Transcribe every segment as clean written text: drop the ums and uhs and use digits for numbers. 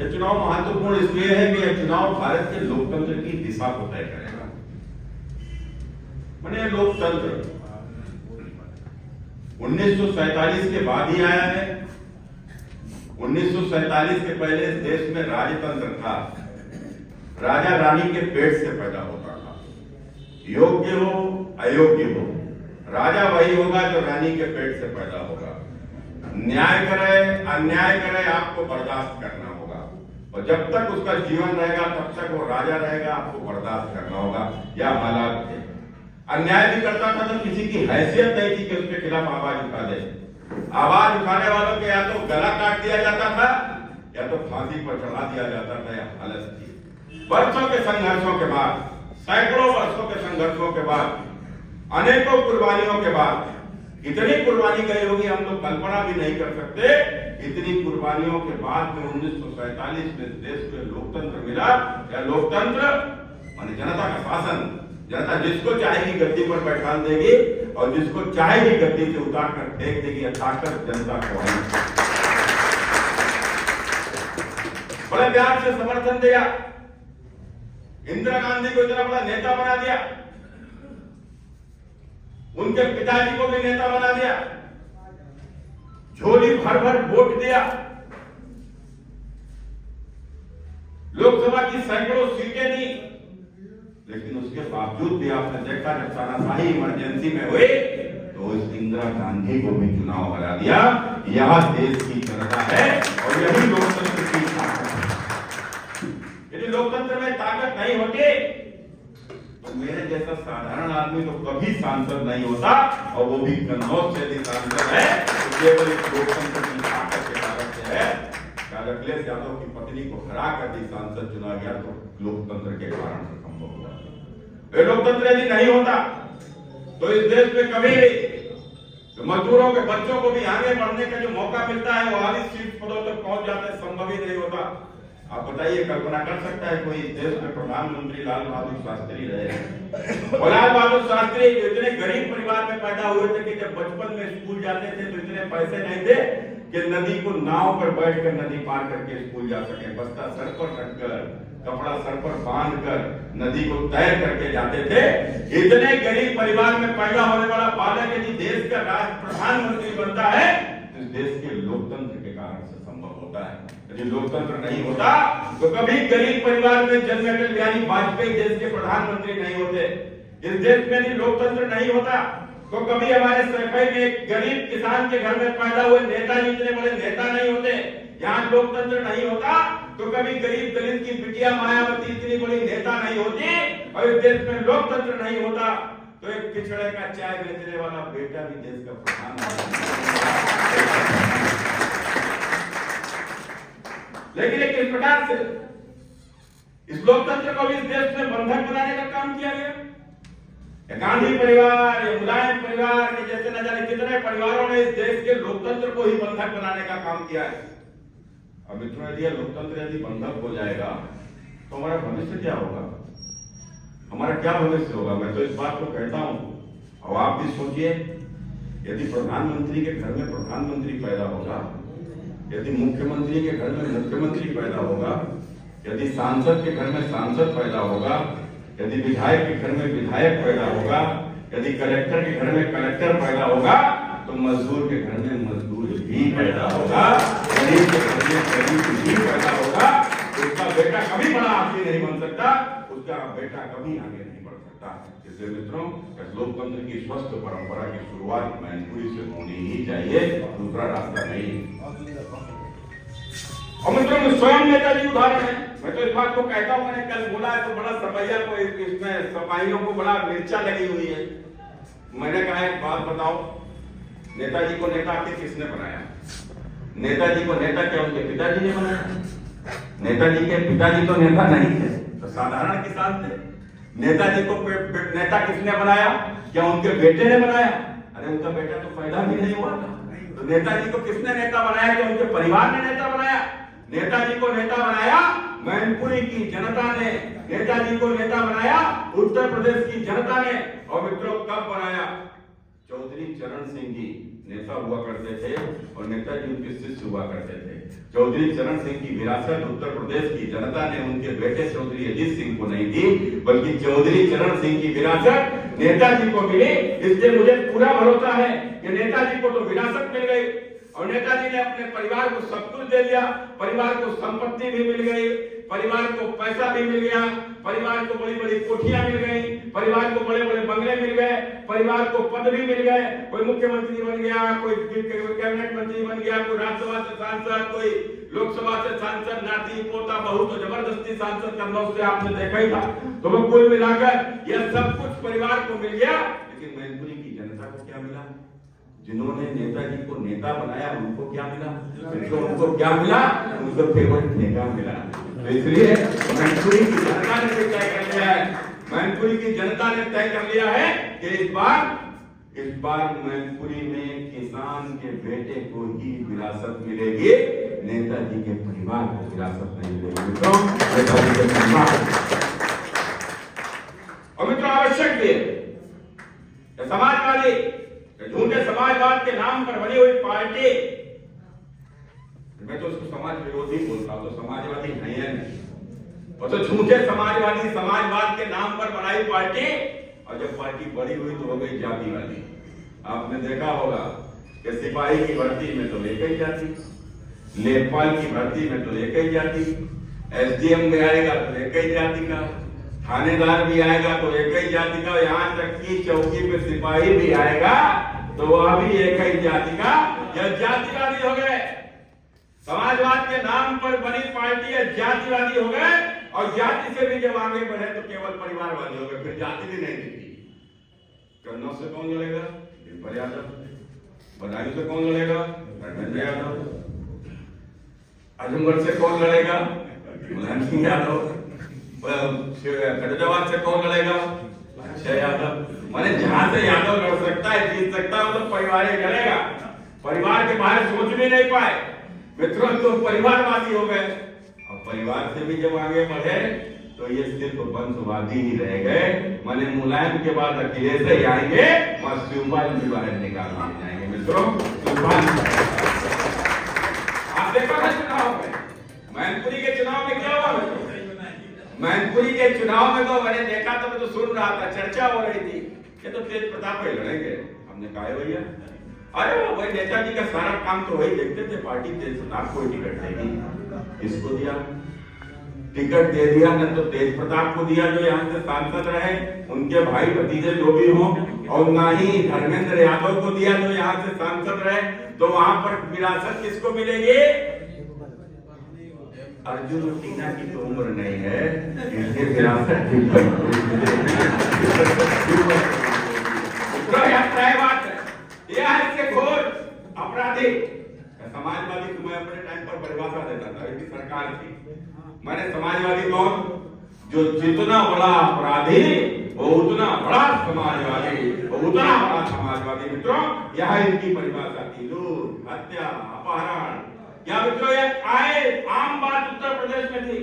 यह चुनाव महत्वपूर्ण इसलिए है कि यह चुनाव भारत के लोकतंत्र की दिशा को तय करेगा। माने लोकतंत्र 1947 के बाद ही आया है। 1947 के पहले इस देश में राजतंत्र था, राजा रानी के पेट से पैदा होता था। योग्य हो अयोग्य हो, राजा वही होगा जो रानी के पेट से पैदा होगा। न्याय करे अन्याय करे, आपको बर्दाश्त करना होगा, और जब तक उसका जीवन रहेगा तब तक वो राजा रहेगा, आपको बर्दाश्त करना होगा। यह हालात थे। अन्याय भी करता था तो किसी की हैसियत नहीं थी कि उसके खिलाफ आवाज उठा दे। आवाज उठाने वालों के या तो गला काट दिया जाता था या तो फांसी पर चढ़ा दिया जाता था। यह हालत थी। वर्षों के संघर्षों के बाद, सैकड़ों वर्षों के संघर्षों के बाद, अनेकों कुर्बानियों के बाद, इतनी कुर्बानी गई होगी हम लोग कल्पना भी नहीं कर सकते। इतनी कुर्बानियों के बाद में 1947 में देश में लोकतंत्र मिला। या लोकतंत्र माने जनता का शासन। जनता जिसको चाहेगी गद्दी पर बैठा देगी और जिसको चाहेगी गद्दी से उतार कर फेंक देगी। ताकत जनता को है। बड़े प्यार से समर्थन दिया। इंदिरा गांधी को इतना बड़ा नेता बना दिया, उनके पिताजी को भी नेता बना दिया, झोली भर भर वोट दिया, लोकसभा की सैकड़ों सीटें दी। लेकिन उसके बावजूद भी आपने देखा जब तानाशाही इमरजेंसी में हुई तो इस इंदिरा गांधी को भी चुनाव हरा दिया। यह देश की जनता है और यही लोकतंत्र की ताकत है। यदि लोकतंत्र में ताकत नहीं होती तो मेरे जैसा साधारण आदमी तो कभी सांसद नहीं होता, और वो भी कन्नौज से यदि सांसद है तो केवल इस लोकतंत्र की ताकत के कारण से है। अखिलेश यादव की पत्नी को हरा कर भी सांसद चुना गया तो लोकतंत्र के कारण से संभव हुआ। ये लोकतंत्र यदि नहीं होता तो इस देश में कभी मजदूरों के बच्चों को भी आगे बढ़ने का जो मौका मिलता है वो आधी शीर्ष पदों तक पहुंच जाते, संभव ही नहीं होता। आप बताइए, कल्पना कर सकता है कोई देश में प्रधानमंत्री लाल बहादुर शास्त्री रहे? और लाल बहादुर शास्त्री इतने गरीब परिवार में पैदा हुए थे कि जब बचपन में स्कूल जाते थे तो इतने पैसे नहीं थे कि नदी को नाव पर बैठकर नदी पार करके स्कूल जा सके। बस्ता सर पर रखकर, कपड़ा सर पर बांधकर नदी को तैर करके जाते थे। इतने गरीब परिवार में पैदा होने वाला बालक यदि देश का राष्ट्र प्रधानमंत्री बनता है तो इस देश के लोकतंत्र के कारण से संभव होता है। यदि लोकतंत्र नहीं होता तो कभी गरीब परिवार में जन्मे अटल बिहारी वाजपेयी देश के प्रधानमंत्री नहीं होते। इस देश में यदि लोकतंत्र नहीं होता तो कभी हमारे सरकार में एक गरीब किसान के घर में पैदा हुए नेताजी इतने बड़े नेता नहीं होते। यहाँ लोकतंत्र नहीं होता तो कभी गरीब दलित की बिटिया मायावती इतनी बड़ी नेता नहीं होती। और इस देश में लोकतंत्र नहीं होता तो एक पिछड़े का चाय बेचने वाला बेटा भी देश का प्रधानमंत्री। लेकिन एक इस प्रकार से इस लोकतंत्र को भी इस देश में बंधक बनाने का काम किया गया। गांधी परिवार, मुलायम परिवार के जैसे न जाने कितने परिवारों ने इस देश के लोकतंत्र को ही बंधक बनाने का काम किया है। अब मित्रों, यदि लोकतंत्र यदि बंधक हो जाएगा तो हमारा भविष्य क्या होगा? हमारा क्या भविष्य होगा? मैं तो इस बात को कहता हूं, और आप भी सोचिए, यदि प्रधानमंत्री के घर में प्रधानमंत्री पैदा होगा, यदि मुख्यमंत्री के घर में मुख्यमंत्री पैदा होगा, यदि सांसद के घर में सांसद पैदा होगा, यदि विधायक के घर में विधायक पैदा होगा, यदि कलेक्टर के घर में कलेक्टर पैदा होगा, तो मजदूर के घर में मजदूर भी पैदा होगा, गरीब के घर में गरीब भी पैदा होगा। उसका बेटा कभी बड़ा आदमी नहीं बन सकता, उसका बेटा कभी आगे नहीं बढ़ सकता। इसलिए मित्रों, लोकतंत्र की स्वस्थ परंपरा की शुरुआत मैनपुरी से होनी ही चाहिए, दूसरा रास्ता नहीं। और मित्रों, स्वयं नेताजी उदाहरण है। मैं तो इस बात को कहता हूं, मैंने कल बोला है तो बड़ा सपैया को इसमें सपाहियों को बड़ा मिर्चा लगी हुई है। मैंने कहा एक बात बताओ, नेताजी को नेता आखिर किसने बनाया? नेताजी को नेता क्या उनके पिताजी ने बनाया? नेताजी के पिताजी तो नेता नहीं थे, तो साधारण किसान थे। नेताजी को नेता किसने बनाया? क्या उनके बेटे ने बनाया? अरे उनका बेटा तो पैदा भी नहीं हुआ था। तो नेताजी को किसने नेता बनाया? क्या उनके परिवार ने नेता बनाया? नेताजी को नेता बनाया मैनपुरी की जनता ने, नेताजी को नेता बनाया उत्तर प्रदेश की जनता ने। और मित्रों, कब बनाया? चौधरी चरण सिंह जी नेता हुआ करते थे और नेताजी उनके शिष्य हुआ करते थे। चौधरी चरण सिंह की विरासत उत्तर प्रदेश की जनता ने उनके बेटे चौधरी अजीत सिंह को नहीं दी, बल्कि चौधरी चरण सिंह की विरासत नेताजी को मिली। इसलिए मुझे पूरा भरोसा है कि नेताजी को तो विरासत मिल गई और नेताजी ने अपने परिवार को सब कुछ दे दिया। परिवार को संपत्ति भी मिल गई, परिवार को पैसा भी मिल गया, परिवार को बड़ी बड़ी कोठियां मिल गई, परिवार को बड़े बड़े बंगले मिल गए, परिवार को पद भी मिल गए। कोई मुख्यमंत्री बन गया, कोई कैबिनेट मंत्री बन गया, कोई राज्यसभा से सांसद, कोई लोकसभा से सांसद, नाती पोता बहू तो जबरदस्ती सांसद करना उससे आपने देखा ही था। तो वो कुल मिलाकर यह सब कुछ परिवार को मिल गया। लेकिन मैनपुरी की जनता को क्या मिला? जिन्होंने नेताजी को नेता बनाया उनको क्या मिला? उनको क्या मिला? उनको केवल ठेका मिला। तो इसलिए मैनपुरी की जनता ने तय कर लिया है, मैनपुरी की जनता ने तय कर लिया है कि इस बार मैनपुरी में किसान के बेटे को ही विरासत मिलेगी, नेताजी के परिवार को विरासत नहीं मिलेगी। मित्रों, नेताजी के परिवार और मित्रों आवश्यक भी है समाजवादी झूठे समाजवाद के नाम पर बनी हुई पार्टी, मैं तो उसको समाज विरोधी बोलता हूं, तो समाजवादी है या नहीं। और तो झूठे समाजवादी समाजवाद के नाम पर बनाई पार्टी, और जब पार्टी बड़ी हुई तो हो गई जातिवादी। आपने देखा होगा कि सिपाही की भर्ती में तो एक ही जाति, लेखपाल की भर्ती में तो एक ही जाति, एसडीएम में आएगा तो एक ही जाति का, थानेदार भी आएगा तो एक ही जाति का, यहाँ तक कि चौकी पे सिपाही भी आएगा तो वह भी एक ही जाति का। यह जातिवादी हो गए, समाजवाद के नाम पर बनी पार्टी जातिवादी हो गए। और जाति से भी जब आगे बढ़े तो केवल परिवारवादी हो गए, फिर जाति भी नहीं दिखी। कन्नौज से कौन लड़ेगा? दिनकर यादव। बदायूं से कौन लड़ेगा? धर्मेंद्र यादव। आजमगढ़ से कौन लड़ेगा? मुलायम सिंह यादव। फरीदाबाद से कौन लड़ेगा? अक्षय यादव। माने जहां से यादव लड़ सकता है, जीत सकता है, तो परिवार ही लड़ेगा। परिवार के बाहर सोच भी नहीं पाए मित्रों, तो परिवारवादी हो गए। और परिवार से भी जब आगे बढ़े तो ये सिर्फ वंशवादी ही रह गए। माने मुलायम के बाद अखिलेश ही आएंगे और शिवपाल भी बाहर निकाल दिए जाएंगे। मित्रों, आप देखो ना चुनाव में, मैनपुरी के चुनाव में क्या हुआ? मैनपुरी के चुनाव में तो मैंने देखा तो मैं तो सुन रहा था, चर्चा हो रही थी कि तो तेज प्रताप पे लड़ेंगे। हमने कहा भैया, अरे वो भाई नेताजी का सारा काम तो वही देखते थे, पार्टी तेज प्रताप को टिकट देगी, इसको दिया टिकट दे दिया, न तो तेज प्रताप को दिया जो यहाँ से सांसद रहे, उनके भाई भतीजे जो भी हों, और ना ही धर्मेंद्र यादव को दिया जो यहाँ से सांसद रहे। तो वहां पर विरासत किसको मिलेगी? अर्जुन और टीना की तो उम्र नहीं है, इसलिए विरासत बात है। यह है इसके घोर अपराधी। समाजवादी को मैं अपने टाइम पर परिभाषा देता था, इसकी सरकार थी। मैंने समाजवादी कौन? जो जितना बड़ा अपराधी वो उतना बड़ा समाजवादी, वो उतना बड़ा समाजवादी। मित्रों, यह इनकी परिभाषा थी। लूट, हत्या, अपहरण, या मित्रों एक आए आम बात उत्तर प्रदेश में थी।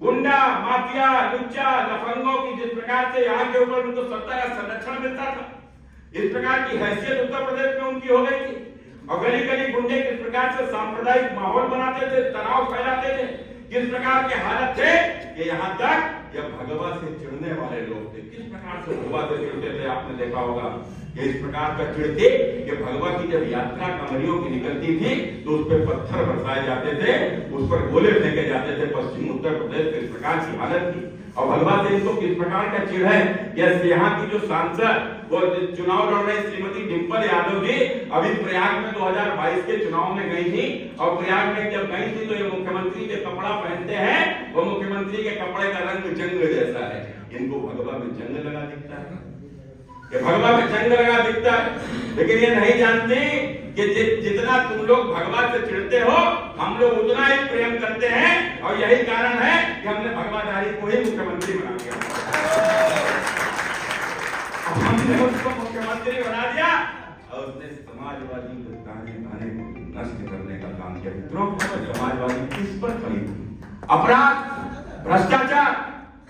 गुंडा, माफिया, लुच्चा, लफंगों की जिस प्रकार से यहाँ के ऊपर उनको सत्ता का संरक्षण मिलता था, इस प्रकार की हैसियत उत्तर प्रदेश में उनकी हो गई थी। और गली गली गुंडे किस प्रकार से सांप्रदायिक माहौल बनाते थे, तनाव फैलाते थे, किस प्रकार के हालत थे कि यहाँ तक जब भगवा से चिढ़ने वाले लोग थे, किस प्रकार से भगवा से चिढ़ते थे। आपने देखा होगा कि इस प्रकार का चिढ़ते कि भगवा की जब यात्रा कमरियों की निकलती थी तो उस पर पत्थर बरसाए जाते थे, उस पर गोले फेंके जाते थे। पश्चिम उत्तर प्रदेश में इस प्रकार की हालत थी। और भगवा से इनको किस प्रकार का चिढ़ है। यहाँ की जो सांसद वो चुनाव लड़ रही श्रीमती डिंपल यादव जी अभी प्रयाग में 2022 के चुनाव में गई थी। और प्रयाग में जब गई थी तो ये मुख्यमंत्री के कपड़ा पहनते हैं, वो मुख्यमंत्री के कपड़े का रंग जंग जैसा है। इनको भगवा में जंग लगा दिखता है, ये भगवा में जंग लगा दिखता है। लेकिन ये नहीं जानती कि जितना तुम लोग भगवा से चिढ़ते हो, हम लोग उतना ही प्रेम करते हैं। और यही कारण है कि हमने भगवाधारी को ही मुख्यमंत्री बना दिया। हमने उसको मुख्यमंत्री बना दिया और उसने समाजवादी को ताने बाने को नष्ट करने का काम किया। मित्रों, समाजवादी किस पर खड़ी थी? अपराध, भ्रष्टाचार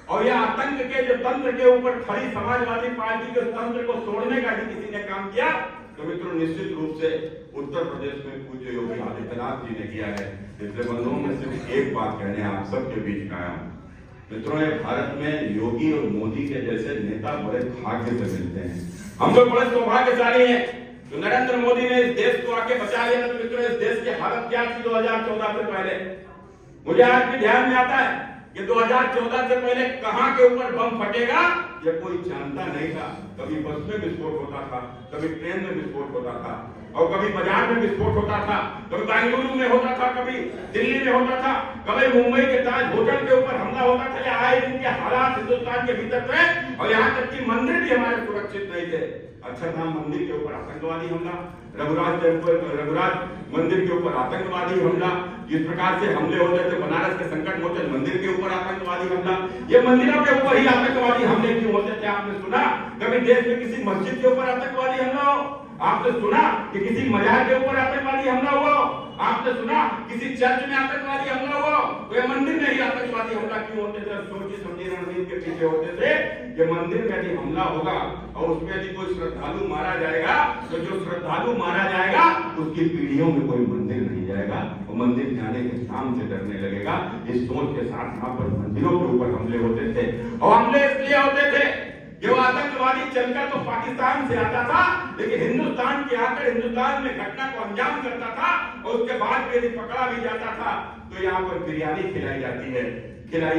और यह आतंक के जो तंत्र के ऊपर खड़ी समाजवादी पार्टी के तंत्र को तोड़ने का भी किसी ने काम किया। तो मित्रों निश्चित रूप से उत्तर प्रदेश में पूज्य योगी आदित्यनाथ जी ने किया है। इसलिए बंधुओं में सिर्फ एक बात कहने आप सबके बीच में आया हूं। मित्रों ये भारत में योगी और मोदी के जैसे नेता बड़े भाग्य से मिलते हैं। हम लोग बड़े सौभाग्यशाली हैं जो नरेंद्र मोदी ने इस देश को आके बचा लिया। तो मित्रों इस देश की हालत क्या थी 2014 से पहले? मुझे आज भी ध्यान में आता है कि 2014 से पहले कहां के ऊपर बम फटेगा ये कोई जानता नहीं था। कभी बस में विस्फोट होता था, कभी ट्रेन में विस्फोट होता था, और कभी बाजार में विस्फोट होता था, कभी बेंगलुरु में होता था, कभी दिल्ली में होता था, कभी मुंबई के ताज होटल के ऊपर हमला होता था। या आए दिन के हालात हिंदुस्तान के भीतर थे, और यहाँ तक कि मंदिर भी हमारे सुरक्षित नहीं थे। अक्षरधाम मंदिर के ऊपर आतंकवादी हमला, रघुराज मंदिर के ऊपर आतंकवादी हमला, जिस प्रकार से हमले होते थे बनारस के संकट मोचन मंदिर के ऊपर आतंकवादी हमला, ये मंदिरों के ऊपर ही आतंकवादी हमले क्यों होते थे? आपने सुना कभी देश में किसी मस्जिद के ऊपर आतंकवादी हमला हो? आपने सुना कि किसी मजार के ऊपर आतंकवादी हमला हुआ? आपने सुना किसी चर्च में आतंकवादी हमला हुआ? तो ये मंदिर में ही आतंकवादी हमला क्यों होते थे? सोची समझी रणनीति के पीछे होते थे कि मंदिर में यदि हमला होगा और उसमें यदि कोई श्रद्धालु मारा जाएगा तो जो श्रद्धालु मारा जाएगा उसकी पीढ़ियों में कोई मंदिर नहीं जाएगा, वो मंदिर जाने के नाम से डरने लगेगा। इस सोच के साथ यहाँ पर मंदिरों के ऊपर हमले होते थे, और हमले इसलिए होते थे कि वो आतंकवादी चलकर तो पाकिस्तान से आता था, लेकिन हिंदुस्तान के आकर हिंदुस्तान में घटना को अंजाम करता था, और उसके बाद यदि पकड़ा भी जाता था तो यहाँ पर बिरयानी खिलाई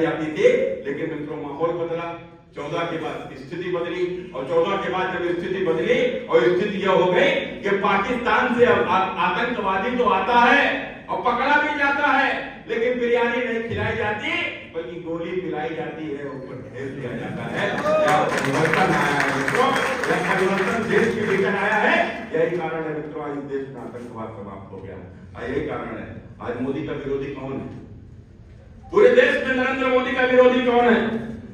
जाती थी। लेकिन मित्रों माहौल बदला, 14 के बाद स्थिति बदली, और 14 के बाद जब स्थिति बदली और स्थिति यह हो गई कि पाकिस्तान से आतंकवादी तो आता है और पकड़ा भी जाता है, लेकिन बिरयानी नहीं खिलाई जाती बल्कि गोली पिलाई जाती है, ऊपर भेज दिया जाता है। क्या परिवर्तन आया है मित्रों? यह परिवर्तन देश के भीतर आया है। यही कारण है मित्रों आज देश में आतंकवाद समाप्त हो गया। यही कारण है आज मोदी का विरोधी कौन है? पूरे देश में नरेंद्र मोदी का विरोधी कौन है?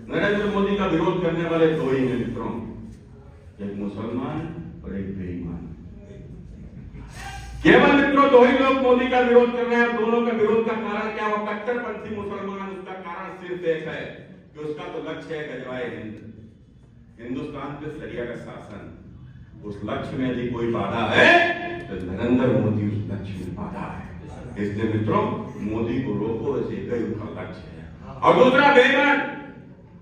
नरेंद्र मोदी का विरोध करने वाले दो ही हैं मित्रों, एक मुसलमान और एक बेईमान। केवल मित्रों दो ही लोग मोदी का विरोध कर रहे हैं। दोनों का विरोध का कारण क्या? वो कट्टरपंथी मुसलमान। उसका कारण सिर्फ एक है कि उसका तो लक्ष्य है गजवाए हिंद, हिंदुस्तान पे शरिया का शासन। उस लक्ष्य में यदि कोई बाधा है तो नरेंद्र मोदी उस लक्ष्य में बाधा है। इसलिए मित्रों मोदी को रोको, ऐसे एक ही उनका लक्ष्य है। और दूसरा बेईमान,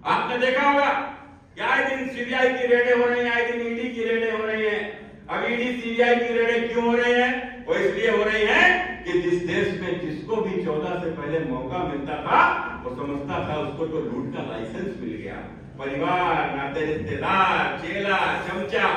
आपने देखा होगा कि आए दिन सीबीआई की रेडें हो रही हैं, आए दिन ईडी की रेडें हो रही हैं। अब ईडी सीबीआई की रेडें क्यों हो रही हैं? वो इसलिए हो रही हैं कि जिस देश में जिसको भी 14 से पहले मौका मिलता था वो समझता था उसको तो लूट का लाइसेंस मिल गया। परिवार, नाते रिश्तेदार, चेला, चमचा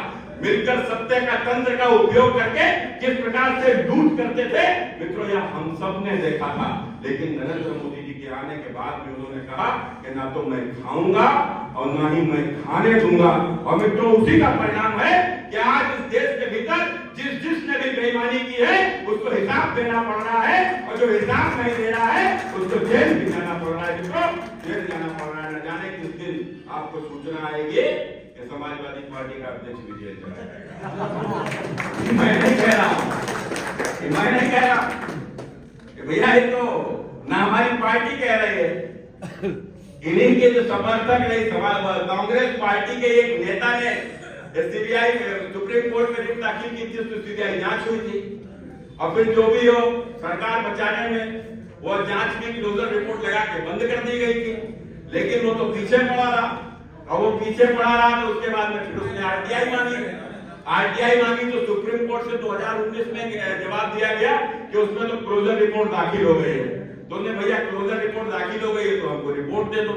मिलकर सत्य का तंत्र का उपयोग करके किस प्रकार से लूट करते थे मित्रों, यह हम सब ने देखा था। लेकिन नरेंद्र मोदी जी के आने के बाद में उन्होंने कहा कि ना तो मैं खाऊंगा और ना ही मैं खाने दूंगा। और मित्रों उसी का परिणाम है कि आज इस देश के भीतर जिसने भी बेईमानी की है उसको हिसाब देना पड़ रहा है, और जो हिसाब नहीं दे रहा है उसको जेल भी जाना पड़ रहा है। मित्रों जेल जाना पड़ रहा है। न जाने किस दिन आपको सूचना आएगी कि समाजवादी पार्टी का अध्यक्ष भी जेल चला जाएगा। मैं नहीं कह रहा कि भैया ये तो ना हमारी पार्टी कह रही है, इन्हीं के जो समर्थक नहीं, कांग्रेस पार्टी के एक नेता ने सीबीआई सुप्रीम कोर्ट में रिट दाखिल की थी, उसकी सीबीआई जांच हुई थी। और फिर जो भी हो सरकार बचाने में वो जांच की क्लोजर रिपोर्ट लगा के बंद कर दी गई थी। लेकिन वो तो पीछे पड़ा रहा, और वो पीछे पड़ा रहा तो उसके बाद में फिर उसने आरटीआई मांगी तो सुप्रीम कोर्ट से 2019 में जवाब दिया गया कि उसमें तो क्लोजर रिपोर्ट दाखिल हो गई है। तो ने भैया क्लोजर रिपोर्ट दाखिल हो गई है तो हमको रिपोर्ट दे दो।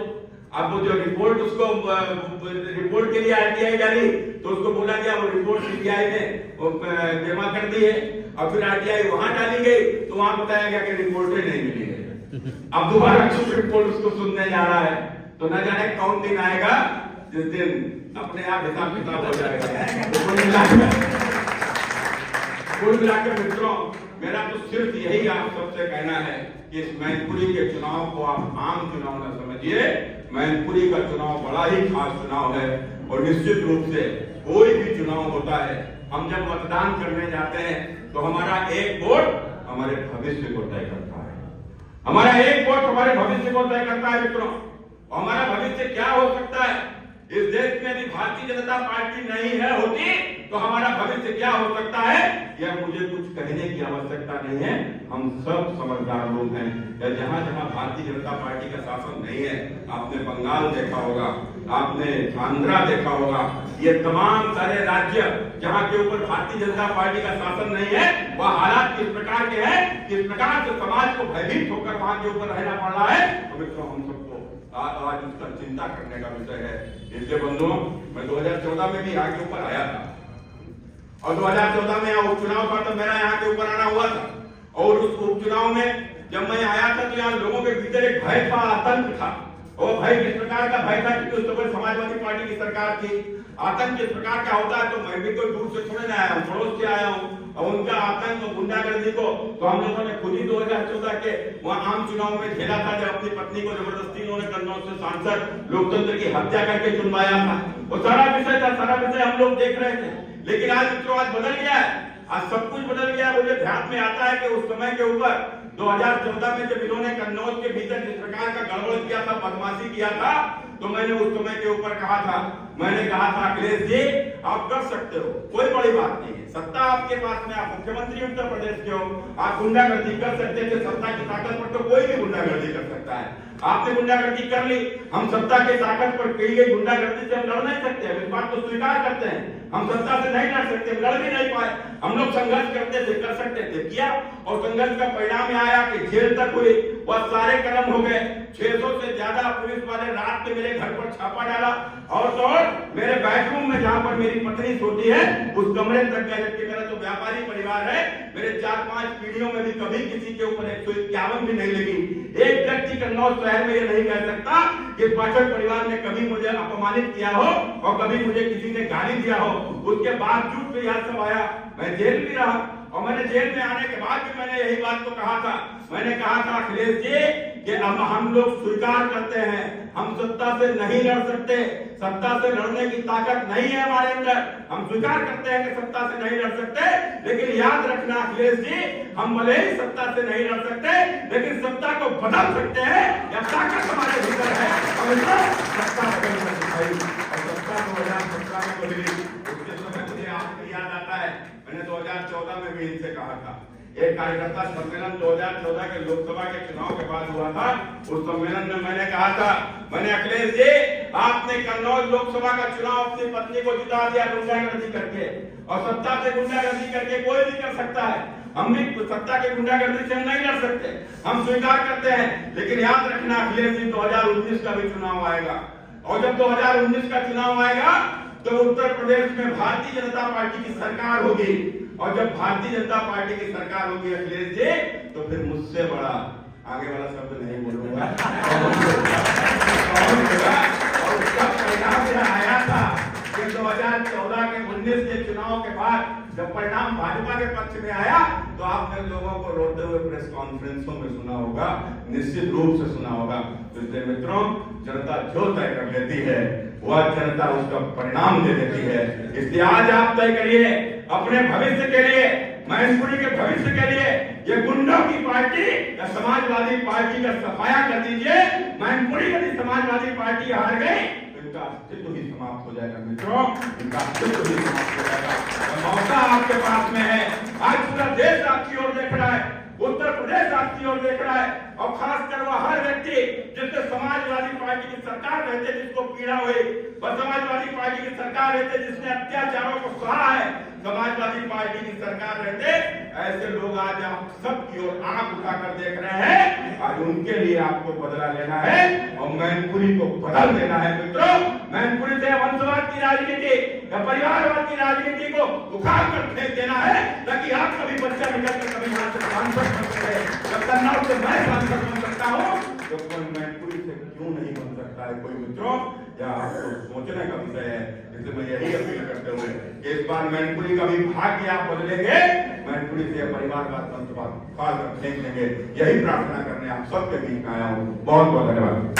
अब वो जो रिपोर्ट उसको रिपोर्ट के लिए आरटीआई डाली तो उसको बोला गया वो रिपोर्ट सीबीआई ने जमा कर दी है। अब फिर आरटीआई वहां डाली गई तो वहां बताया गया कि रिपोर्ट नहीं मिली है। अब दोबारा सुप्रीम कोर्ट उसको सुनने जा रहा है, तो न जाने कौन दिन आएगा जिस दिन अपने आप हिसाब किताब हो जाएगा। कुल मिलाकर मित्रों मेरा तो सिर्फ यही आप सबसे कहना है कि इस मैनपुरी के चुनाव को आप आम चुनाव न समझिए। मैनपुरी का चुनाव बड़ा ही खास चुनाव है, और निश्चित रूप से कोई भी चुनाव होता है, हम जब मतदान करने जाते हैं तो हमारा एक वोट हमारे भविष्य को तय करता है। हमारा एक वोट हमारे भविष्य को तय करता है मित्रों। हमारा भविष्य क्या हो सकता है? इस देश में यदि भारतीय जनता पार्टी नहीं है होती तो हमारा भविष्य क्या हो सकता है, यह मुझे कुछ कहने की आवश्यकता नहीं है। हम सब समझदार लोग हैं। जहां जहां भारतीय जनता पार्टी का शासन नहीं है, आपने बंगाल देखा होगा, आपने आंध्रा देखा होगा, ये तमाम सारे राज्य जहां के ऊपर भारतीय जनता पार्टी का शासन नहीं है, वह हालात किस प्रकार के हैं, किस प्रकार से समाज को भयभीत होकर वहां के ऊपर रहना पड़ रहा है। तो मित्रों, हम सबको आज उसका चिंता करने का विषय है। इसलिए बंधुओं, मैं 2014 में भी यहाँ के ऊपर आया था और 2014 में यहाँ उपचुनाव था, तो मेरा यहाँ के ऊपर आना हुआ था। और उस उपचुनाव में जब मैं आया था तो यहाँ लोगों के भीतर एक भय था, आतंक था। और भय किस प्रकार का भय था, क्योंकि उस समय समाजवादी पार्टी की सरकार थी। आतंक किस प्रकार का होता है, तो मैं भी कोई दूर से थोड़े ना आया हूँ, पड़ोस से आया हूँ। और उनका आतंक और गुंडागर्दी को तो हम लोगों ने खुद ही 2014 के वहाँ आम चुनाव में झेला था, जब अपनी पत्नी को जबरदस्ती उन्होंने कन्नौज से सांसद लोकतंत्र की हत्या करके चुनवाया था। वो सारा विषय था, सारा विषय हम लोग देख रहे थे। लेकिन आज मित्रों, आज बदल गया है, आज सब कुछ बदल गया। मुझे ध्यान में आता है कि उस समय के ऊपर 2014 में जब इन्होंने कन्नौज के भीतर जिस प्रकार का गड़बड़ किया था, बदमाशी किया था, तो मैंने उस समय के ऊपर कहा था, मैंने कहा था, अखिलेश जी आप कर सकते हो, कोई बड़ी बात नहीं है, सत्ता आपके पास में, आप मुख्यमंत्री उत्तर प्रदेश के हो, आप गुंडागर्दी कर सकते थे। सत्ता की ताकत पर तो कोई भी गुंडागर्दी कर सकता है। आपने गुंडागर्दी कर ली, हम सत्ता की ताकत पर की गई गुंडागर्दी से हम लड़ नहीं सकते, इस बात को स्वीकार करते हैं। हम सत्ता से नहीं लड़ सकते, लड़ भी नहीं पाए। हम लोग संघर्ष करते थे, कर सकते थे, किया, और संघर्ष का परिणाम आया कि जेल तक हुई, वह सारे कदम हो गए। 600 से ज्यादा पुलिस वाले रात में मेरे घर पर छापा डाला, और तो और मेरे बेडरूम में जहां पर मेरी पत्नी सोती है उस कमरे तक गए। जबकि मेरा तो व्यापारी परिवार है, मेरे 4-5 पीढ़ियों में भी कभी किसी के ऊपर 151 भी नहीं लगी। एक व्यक्ति कन्नौज शहर में ये नहीं कह सकता कि पाठक परिवार ने कभी मुझे अपमानित किया हो और कभी मुझे किसी ने गाली दिया हो। उसके बावजूद भी यह सब आया, मैं जेल भी रहा। और मैंने जेल में आने के बाद भी मैंने यही बात को कहा था, मैंने कहा था, अखिलेश जी कि अब हम लोग स्वीकार करते हैं, हम सत्ता से नहीं लड़ सकते, सत्ता से लड़ने की ताकत नहीं है हमारे अंदर। हम स्वीकार करते हैं कि सत्ता से नहीं लड़ सकते, लेकिन याद रखना अखिलेश जी, हम भले ही सत्ता से नहीं लड़ सकते, लेकिन सत्ता को बदल सकते हैं। या ताकत हमारे भीतर है, हम सत्ता बदल सकते हैं। और सत्ता 2017 में बदली, उसके समय मुझे आपको याद आता है, मैंने 2014 में भी इनसे कहा था, एक कार्यकर्ता सम्मेलन 2014 के लोकसभा के चुनाव के बाद हुआ था। उस सम्मेलन में मैंने कहा था, मैंने अखिलेश जी आपने कन्नौज लोकसभा का चुनाव अपनी पत्नी को जिता दिया गुंडागर्दी करके, और सत्ता से गुंडागर्दी करके कोई भी कर सकता है। हम भी सत्ता के गुंडागर्दी से हम नहीं लड़ सकते, हम स्वीकार करते हैं। लेकिन याद रखना अखिलेश जी, 2019 का भी चुनाव आएगा, और जब 2019 का चुनाव आएगा तो उत्तर प्रदेश में भारतीय जनता पार्टी की सरकार होगी। और जब भारतीय जनता पार्टी की सरकार होगी अखिलेश जी, तो फिर मुझसे बड़ा, आगे वाला शब्द नहीं बोलूंगा, और उसका परिणाम यह आया था कि 2014 के 19 के चुनाव के बाद जब परिणाम भाजपा के पक्ष में आया, तो आपने लोगों को रोते हुए प्रेस कॉन्फ्रेंसों में सुना होगा, निश्चित रूप से सुना होगा। तो इसलिए मित्रों, जनता जो तय कर लेती है वह जनता उसका परिणाम दे देती है। इसलिए आज आप तय करिए अपने भविष्य के लिए, मैनपुरी के भविष्य के लिए, ये गुंडों की पार्टी या समाजवादी पार्टी का सफाया कर दीजिए। मैनपुरी यदि समाजवादी पार्टी हार गई तो इनका अस्तित्व ही समाप्त हो जाएगा मित्रों, इनका अस्तित्व ही समाप्त हो जाएगा। मौका आपके पास में है, आज पूरा देश आपकी ओर देख रहा है, उत्तर प्रदेश आपकी ओर देख रहा है, और खासकर वह हर व्यक्ति जिससे समाजवादी पार्टी की सरकार रहते, जिसको पीड़ा हुई, वह समाजवादी पार्टी की सरकार रहते, जिसने अत्याचारों को सहा है, समाजवादी पार्टी की सरकार रहते, ऐसे लोग आज आप सबकी ओर आंख उठाकर देख रहे हैं। आज उनके लिए आपको बदला लेना है और मैनपुरी को बदल देना है मित्रों। मैनपुरी से वंशवाद की राजनीति या परिवारवाद की राजनीति को उखाड़ कर फेंक देना है, ताकि आप कभी बच्चा निकल कर कभी यहाँ से सांसद बन सकते हैं। जब कन्नौज से मैं सांसद बन सकता हूँ, तो कोई मैनपुरी से क्यों नहीं बन सकता है कोई मित्रों? या आपको सोचने का विषय है। इसलिए मैं यही अपील करते हुए कि इस बार मैनपुरी का भी भाग्य आप बदलेंगे, मैनपुरी से परिवारवाद वंशवाद फेंक देंगे, यही प्रार्थना करने आप सबके बीच में आया हूँ। बहुत बहुत धन्यवाद।